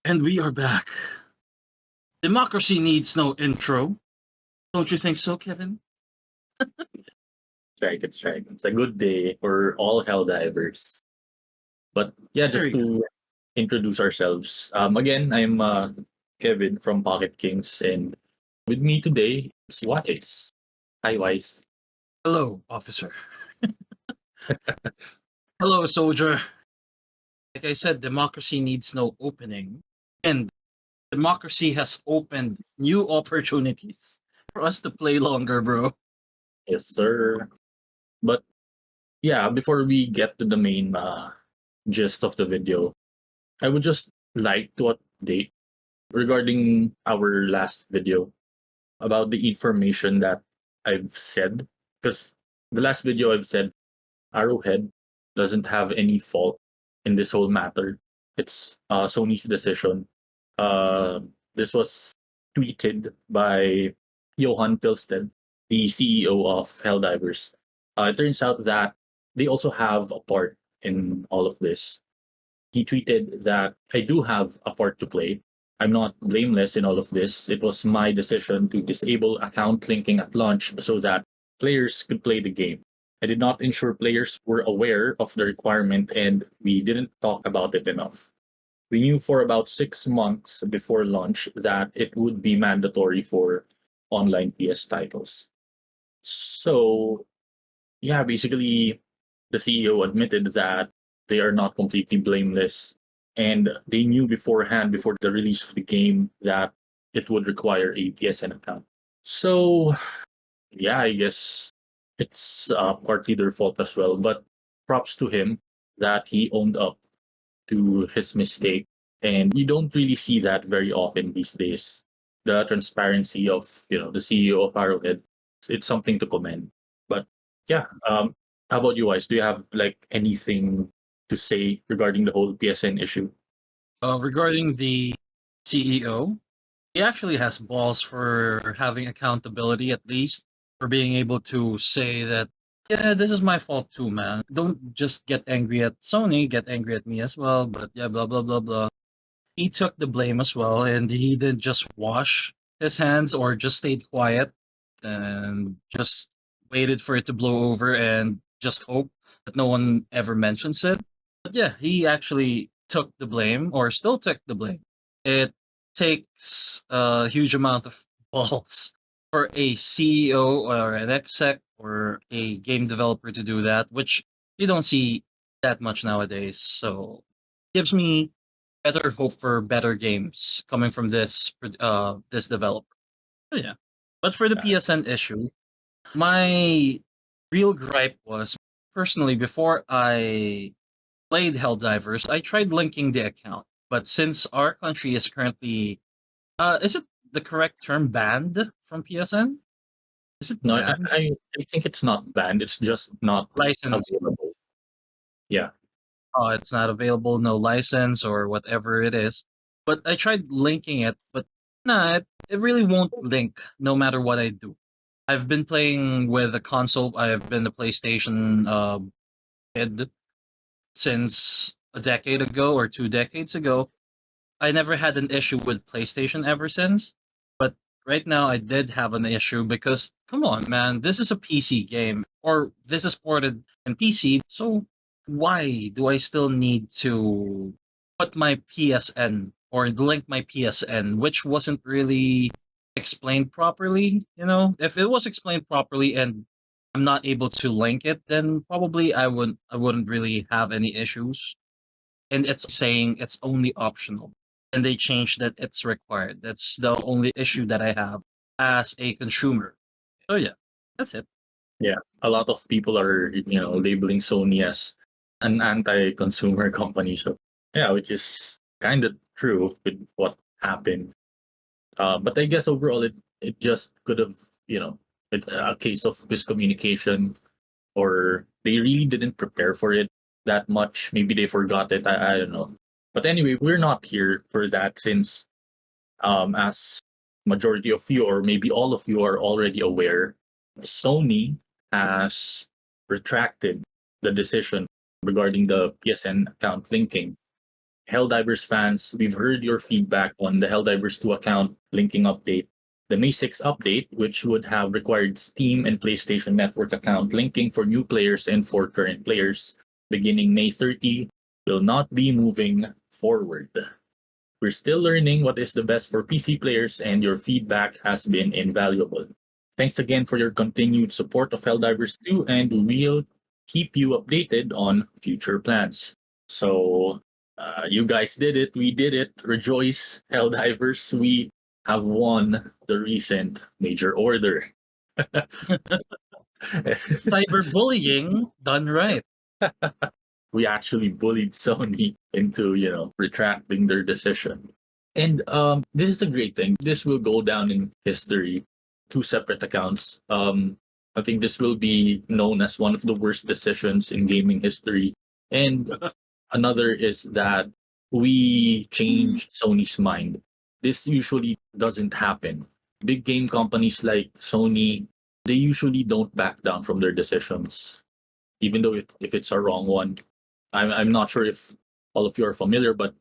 And we are back. Democracy needs no intro. Don't you think so, Kevin? Right, it's right. It's a good day for all hell divers. But yeah, There just you go. to introduce ourselves. Again, I'm Kevin from Pocket Kings, and with me today is Wise. Hi, Wise. Hello, officer. Hello, soldier. Like I said, democracy needs no opening. And democracy has opened new opportunities for us to play longer, bro. Yes, sir. But yeah, before we get to the main gist of the video, I would just like to update regarding our last video about the information that I've said. Because the last video I've said Arrowhead doesn't have any fault in this whole matter. It's Sony's decision. Uh, this was tweeted by Johan Pilsted, the CEO of Helldivers. It turns out that they also have a part in all of this. He tweeted that I do have a part to play. I'm not blameless in all of this. It was my decision to disable account linking at launch so that players could play the game. I did not ensure players were aware of the requirement and we didn't talk about it enough. We knew for about 6 months before launch that it would be mandatory for online PS titles. So, yeah, basically, the CEO admitted that they are not completely blameless and they knew beforehand, before the release of the game, that it would require a PSN account. So, yeah, I guess it's partly their fault as well. But props to him that he owned up to his mistake. And you don't really see that very often these days. The transparency of the CEO of Arrowhead, it's something to commend. But yeah, how about you guys? Do you have like anything to say regarding the whole PSN issue? Regarding the CEO, he actually has balls for having accountability, at least for being able to say that, yeah, this is my fault too, man. Don't just get angry at Sony, get angry at me as well. But yeah, blah blah blah blah. He took the blame as well, and he didn't just wash his hands or just stayed quiet and just waited for it to blow over and just hope that no one ever mentions it. But yeah, he actually took the blame or still took the blame. It takes a huge amount of balls for a CEO or an exec or a game developer to do that, which you don't see that much nowadays. So gives me better hope for better games coming from this developer. So yeah. But for the Yeah. PSN issue, my real gripe was personally before I played Helldivers, I tried linking the account. But since our country is currently is it the correct term banned from PSN? Is it No, banned? I think it's not banned. It's just not License. available. Yeah. Oh, it's not available, no license or whatever it is. But I tried linking it, but nah, it really won't link no matter what I do. I've been playing with a console. I've been a PlayStation kid since a decade ago or 2 decades ago. I never had an issue with PlayStation ever since. But right now, I did have an issue because, come on, man, this is a PC game, or this is ported in PC. So why do I still need to put my PSN or link my PSN, which wasn't really explained properly? If it was explained properly and I'm not able to link it, then probably I wouldn't really have any issues. And it's saying it's only optional, and they changed that it's required. That's the only issue that I have as a consumer. So yeah, that's it. Yeah, a lot of people are labeling Sony as an anti-consumer company. So yeah, which is kind of true with what happened. But I guess overall, it just could have a case of miscommunication, or they really didn't prepare for it that much. Maybe they forgot it. I don't know. But anyway, we're not here for that, since as majority of you, or maybe all of you, are already aware, Sony has retracted the decision regarding the PSN account linking. Helldivers fans, we've heard your feedback on the Helldivers 2 account linking update. The May 6 update, which would have required Steam and PlayStation Network account linking for new players and for current players, beginning May 30, will not be moving forward. We're still learning what is the best for PC players, and your feedback has been invaluable. Thanks again for your continued support of Helldivers 2, and we'll keep you updated on future plans. So, you guys did it. We did it. Rejoice, Helldivers. We have won the recent major order. Cyberbullying done right. We actually bullied Sony into, retracting their decision. And this is a great thing. This will go down in history. Two separate accounts. I think this will be known as one of the worst decisions in gaming history. And another is that we changed Sony's mind. This usually doesn't happen. Big game companies like Sony, they usually don't back down from their decisions, even though if it's a wrong one. I'm not sure if all of you are familiar, but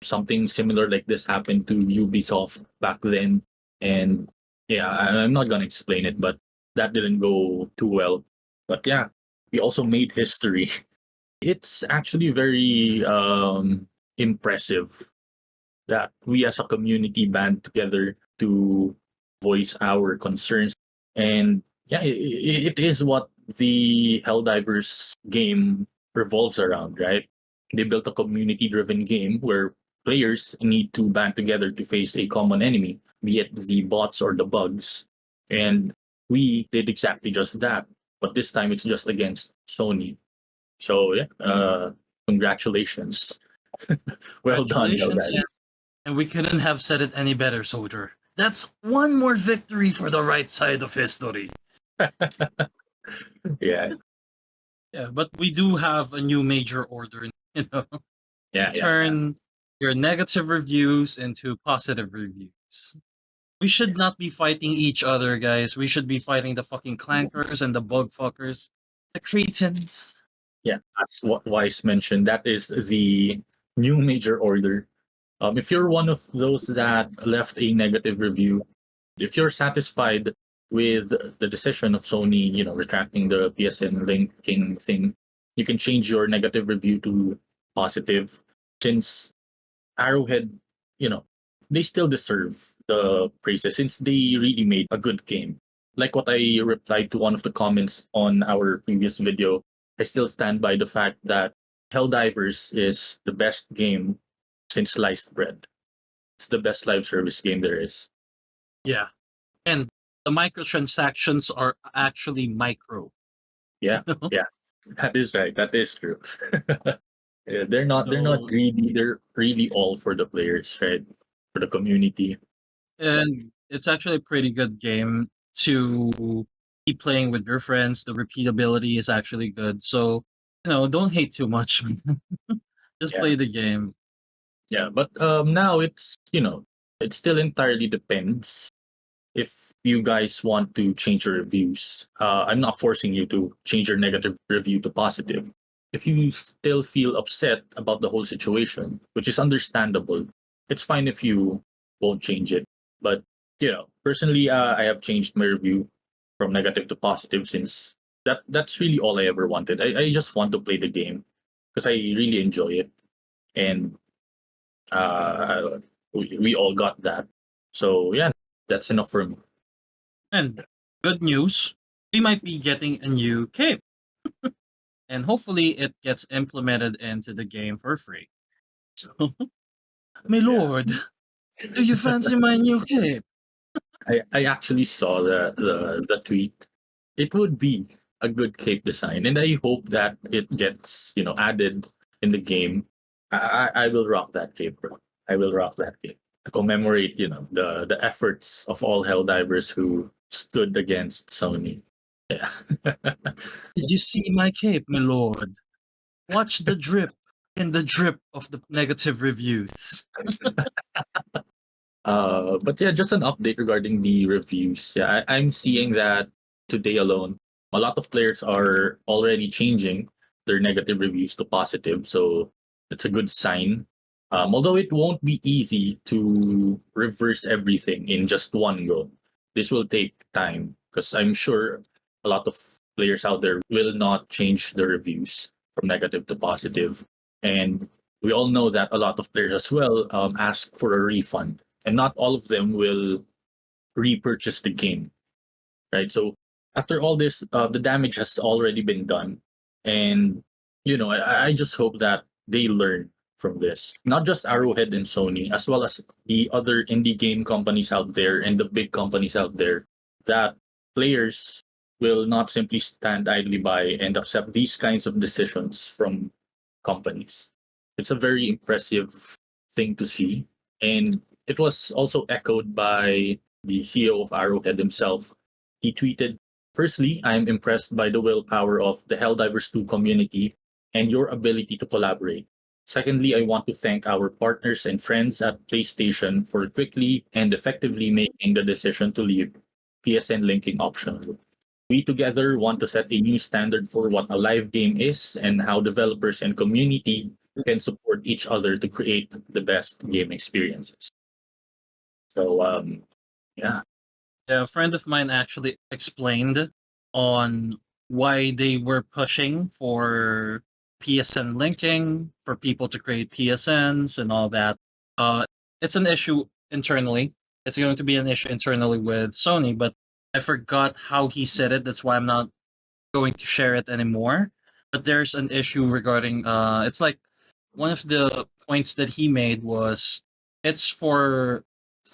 something similar like this happened to Ubisoft back then. And yeah, I'm not gonna explain it, but that didn't go too well. But yeah, we also made history. It's actually very impressive that we as a community band together to voice our concerns. And yeah, it is what the Helldivers game revolves around, right? They built a community driven game where players need to band together to face a common enemy, be it the bots or the bugs. And we did exactly just that. But this time it's just against Sony. So yeah, congratulations. Well done, Congratulations, Helldivers. and we couldn't have said it any better, soldier. That's one more victory for the right side of history. Yeah, Yeah, but we do have a new major order, yeah. turn your negative reviews into positive reviews. We should not be fighting each other, guys. We should be fighting the fucking clankers and the bug fuckers. The cretins. Yeah, that's what Wise mentioned. That is the new major order. If you're one of those that left a negative review, if you're satisfied with the decision of Sony, retracting the PSN linking thing, you can change your negative review to positive. Since Arrowhead, they still deserve the praises since they really made a good game. Like what I replied to one of the comments on our previous video, I still stand by the fact that Helldivers is the best game since sliced bread. It's the best live service game there is. Yeah. And the microtransactions are actually micro. Yeah, yeah, that is right. That is true. Yeah, they're not So, greedy. They're really all for the players, right? For the community. and it's actually a pretty good game to keep playing with your friends. The repeatability is actually good. So, don't hate too much. Just Yeah, play the game. yeah. But now it still entirely depends if you guys want to change your reviews. I'm not forcing you to change your negative review to positive. If you still feel upset about the whole situation, which is understandable, it's fine if you won't change it. But personally, I have changed my review from negative to positive since that's really all I ever wanted. I just want to play the game because I really enjoy it, and we all got that. So yeah, that's enough for me. And good news, we might be getting a new cape. And hopefully it gets implemented into the game for free. So, my Yeah. lord, do you fancy my new cape? I actually saw the tweet. It would be a good cape design, and I hope that it gets added in the game. I will rock that cape, bro. I will rock that cape to commemorate the efforts of all Helldivers who stood against Sony. Yeah. Did you see my cape, my lord? Watch the drip and the drip of the negative reviews. But yeah, just an update regarding the reviews. Yeah, I'm seeing that today alone, a lot of players are already changing their negative reviews to positive. So it's a good sign. Although it won't be easy to reverse everything in just one go, this will take time because I'm sure a lot of players out there will not change the reviews from negative to positive. And we all know that a lot of players as well ask for a refund, and not all of them will repurchase the game, right? So after all this, the damage has already been done, and I just hope that they learn from this. Not just Arrowhead and Sony, as well as the other indie game companies out there and the big companies out there, that players will not simply stand idly by and accept these kinds of decisions from companies. It's a very impressive thing to see, and it was also echoed by the CEO of Arrowhead himself. He tweeted, "Firstly, I am impressed by the willpower of the Helldivers 2 community and your ability to collaborate. Secondly, I want to thank our partners and friends at PlayStation for quickly and effectively making the decision to leave PSN linking optional. We together want to set a new standard for what a live game is and how developers and community can support each other to create the best game experiences." So, yeah. Yeah, a friend of mine actually explained on why they were pushing for PSN linking for people to create PSNs and all that. Uh, it's an issue internally. It's going to be an issue internally with Sony, but I forgot how he said it. That's why I'm not going to share it anymore. But there's an issue regarding it's like one of the points that he made was it's for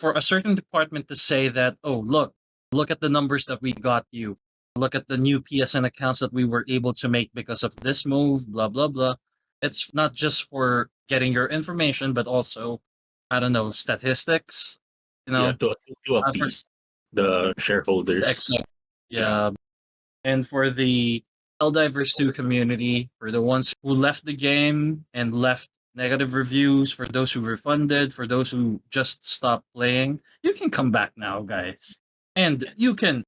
a certain department to say that, oh, look at the numbers that we got you. Look at the new PSN accounts that we were able to make because of this move, blah blah blah. It's not just for getting your information, but also, I don't know, statistics. You Yeah, know, to for appease the shareholders. exact, Yeah. yeah, and for the Helldivers 2 community, for the ones who left the game and left negative reviews, for those who refunded, for those who just stopped playing, you can come back now, guys. And you can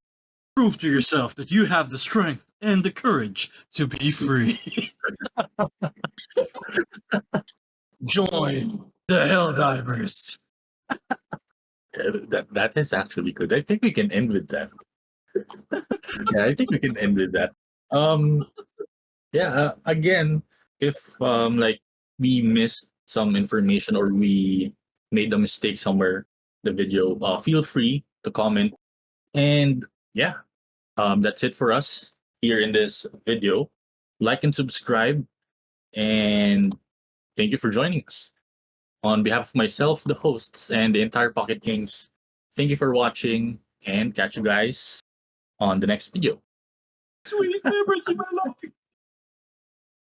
prove to yourself that you have the strength and the courage to be free. Join the Helldivers. That is actually good. I think we can end with that. Yeah, I think we can end with that. Um, yeah. Again, if like we missed some information or we made a mistake somewhere, the video, feel free to comment. And yeah, that's it for us here in this video. Like and subscribe, and thank you for joining us. On behalf of myself, the hosts, and the entire Pocket Kings, thank you for watching and catch you guys on the next video. Sweet memories in my life.